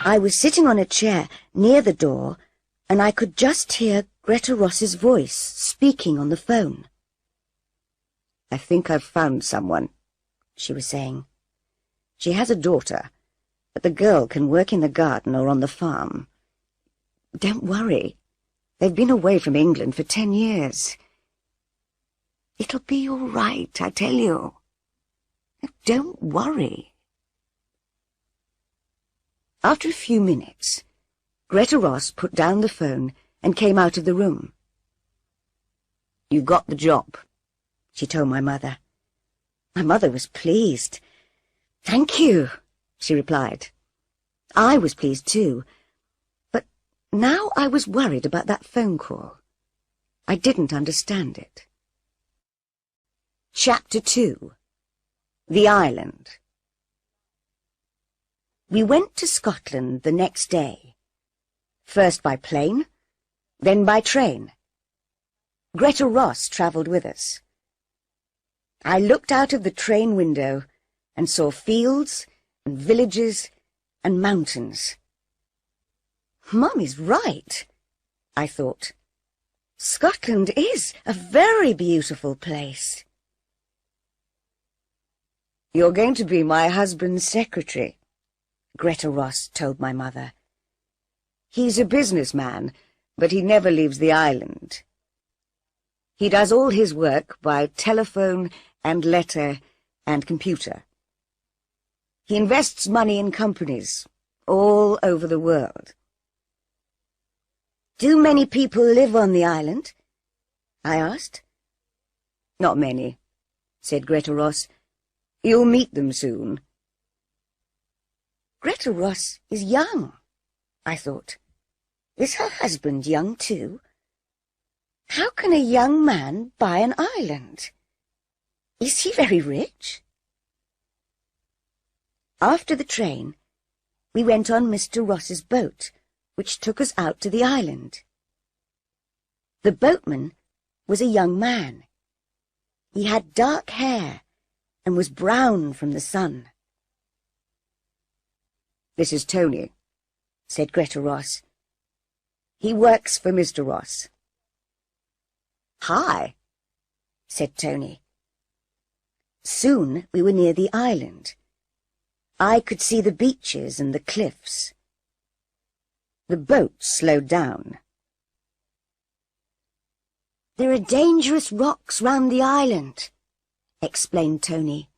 I was sitting on a chair near the door, and I could just hear Greta Ross's voice speaking on the phone. "I think I've found someone," she was saying. "She has a daughter, but the girl can work in the garden or on the farm. Don't worry. They've been away from England for 10 years. It'll be all right, I tell you. Don't worry." After a few minutes, Greta Ross put down the phone and came out of the room. "You got the job," she told my mother. My mother was pleased. "Thank you," she replied. I was pleased too, but now I was worried about that phone call. I didn't understand it. Chapter 2. The Island. We went to Scotland the next day, first by plane, then by train. Greta Ross travelled with us. I looked out of the train window and saw fields and villages and mountains. Mum is right, I thought. Scotland is a very beautiful place. "You're going to be my husband's secretary," Greta Ross told my mother. "He's a businessman, but he never leaves the island. He does all his work by telephone and letter and computer. He invests money in companies all over the world." "Do many people live on the island?" I asked. "Not many," said Greta Ross. "You'll meet them soon." Greta Ross is young, I thought. Is her husband young too? How can a young man buy an island? Is he very rich? After the train, we went on Mr. Ross's boat, which took us out to the island. The boatman was a young man. He had dark hair and was brown from the sun. "This is Tony," said Greta Ross. "He works for Mr. Ross." "Hi," said Tony. Soon we were near the island. I could see the beaches and the cliffs. The boat slowed down. "There are dangerous rocks round the island," explained Tony.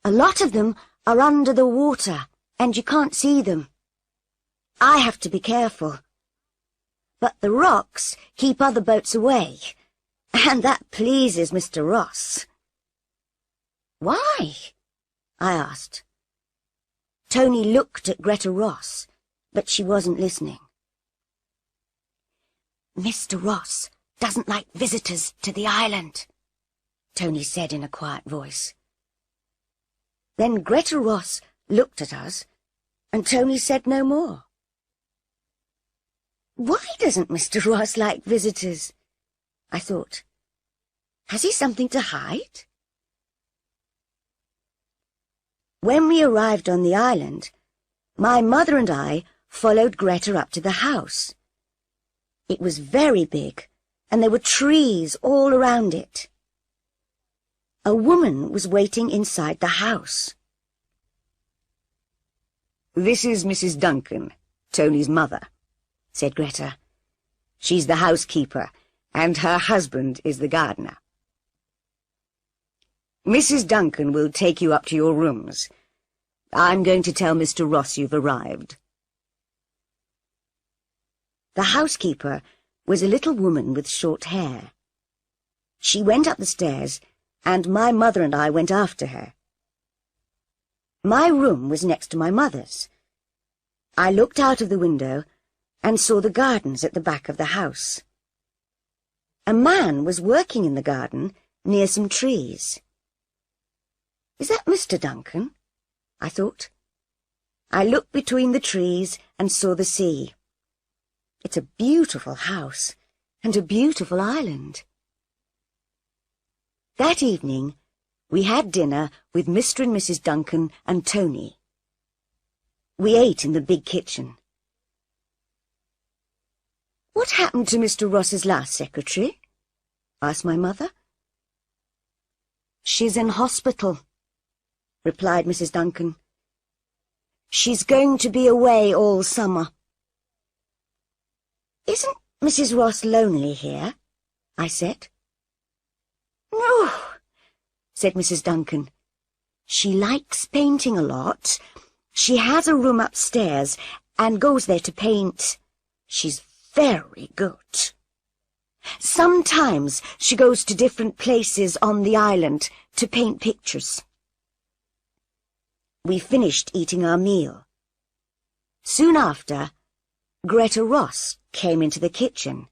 "A lot of them are under the water, and you can't see them. I have to be careful. But the rocks keep other boats away, and that pleases Mr. Ross." "Why?" I asked. Tony looked at Greta Ross, but she wasn't listening. "Mr. Ross doesn't like visitors to the island," Tony said in a quiet voice. Then Greta Ross looked at us, and Tony said no more. Why doesn't Mr. Ross like visitors? I thought. Has he something to hide? When we arrived on the island, my mother and I followed Greta up to the house. It was very big, and there were trees all around it. A woman was waiting inside the house. "This is Mrs. Duncan, Tony's mother," said Greta. "She's the housekeeper, and her husband is the gardener. Mrs. Duncan will take you up to your rooms. I'm going to tell Mr. Ross you've arrived." The housekeeper was a little woman with short hair. She went up the stairs, and my mother and I went after her. My room was next to my mother's. I looked out of the window and saw the gardens at the back of the house. A man was working in the garden near some trees. Is that Mr. Duncan? I thought. I looked between the trees and saw the sea. It's a beautiful house and a beautiful island. That evening, we had dinner with Mr. and Mrs. Duncan and Tony. We ate in the big kitchen. "What happened to Mr. Ross's last secretary?" asked my mother. "She's in hospital," replied Mrs. Duncan. "She's going to be away all summer." "Isn't Mrs. Ross lonely here?" I said. "No," said Mrs. Duncan. "She likes painting a lot. She has a room upstairs and goes there to paint. She's very good. Sometimes she goes to different places on the island to paint pictures." We finished eating our meal. Soon after, Greta Ross came into the kitchen.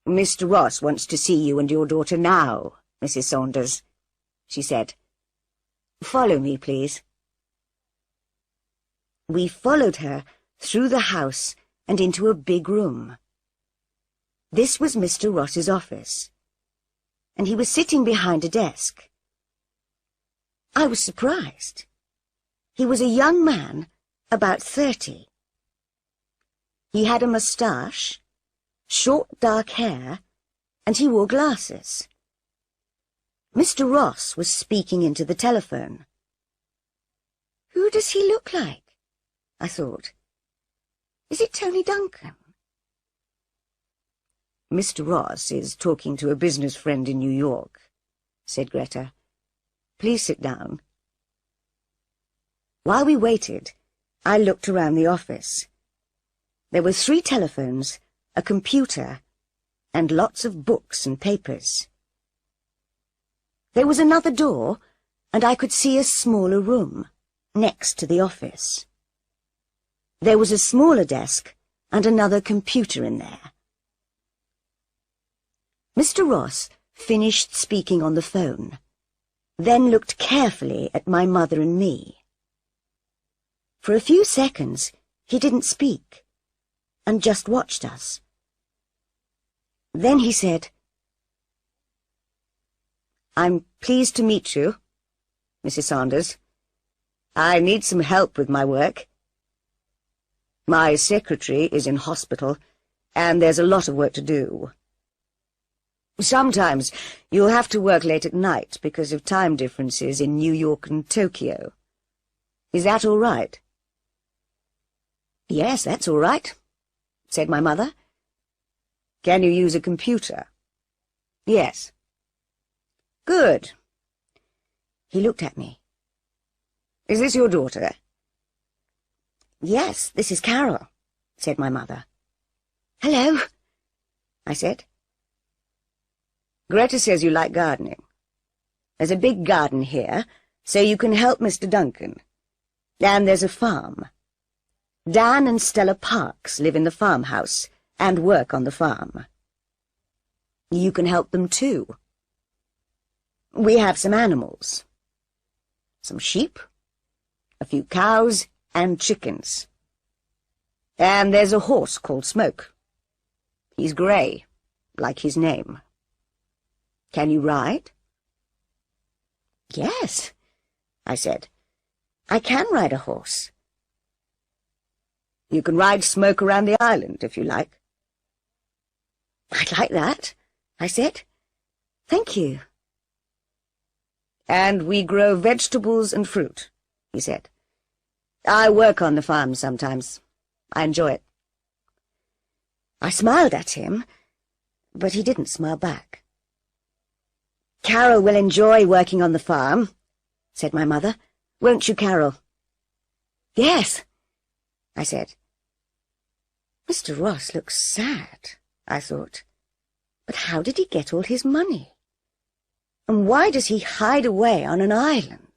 "Mr. Ross wants to see you and your daughter now, Mrs. Saunders," she said. "Follow me, please." We followed her through the house and into a big room. This was Mr. Ross's office, and he was sitting behind a desk. I was surprised. He was a young man, about 30. He had a moustache, short dark hair, and he wore glasses. Mr. Ross was speaking into the telephone. "Who does he look like?" I thought. "Is it Tony Duncan?" "Mr. Ross is talking to a business friend in New York," said Greta. "Please sit down." While we waited, I looked around the office. There were 3 telephones, a computer, and lots of books and papers. There was another door, and I could see a smaller room, next to the office. There was a smaller desk and another computer in there. Mr. Ross finished speaking on the phone, then looked carefully at my mother and me. For a few seconds, he didn't speak, and just watched us. Then he said, "I'm pleased to meet you, Mrs. Saunders. I need some help with my work. My secretary is in hospital, and there's a lot of work to do. Sometimes you'll have to work late at night because of time differences in New York and Tokyo. Is that all right?" "Yes, that's all right," said my mother. "Can you use a computer?" "Yes." "Good." He looked at me. "Is this your daughter?" "Yes, this is Carol," said my mother. "Hello," I said. "Greta says you like gardening. There's a big garden here, so you can help Mr. Duncan. And there's a farm. Dan and Stella Parks live in the farmhouse and work on the farm. You can help them too. We have some animals. Some sheep, a few cows, and chickens. And there's a horse called Smoke. He's grey, like his name. Can you ride?" "Yes," I said. "I can ride a horse." "You can ride Smoke around the island, if you like." "I'd like that," I said. "Thank you." "And we grow vegetables and fruit," he said. "I work on the farm sometimes. I enjoy it." I smiled at him, but he didn't smile back. "Carol will enjoy working on the farm," said my mother. "Won't you, Carol?" "Yes," I said. Mr. Ross looks sad, I thought. But how did he get all his money? And why does he hide away on an island?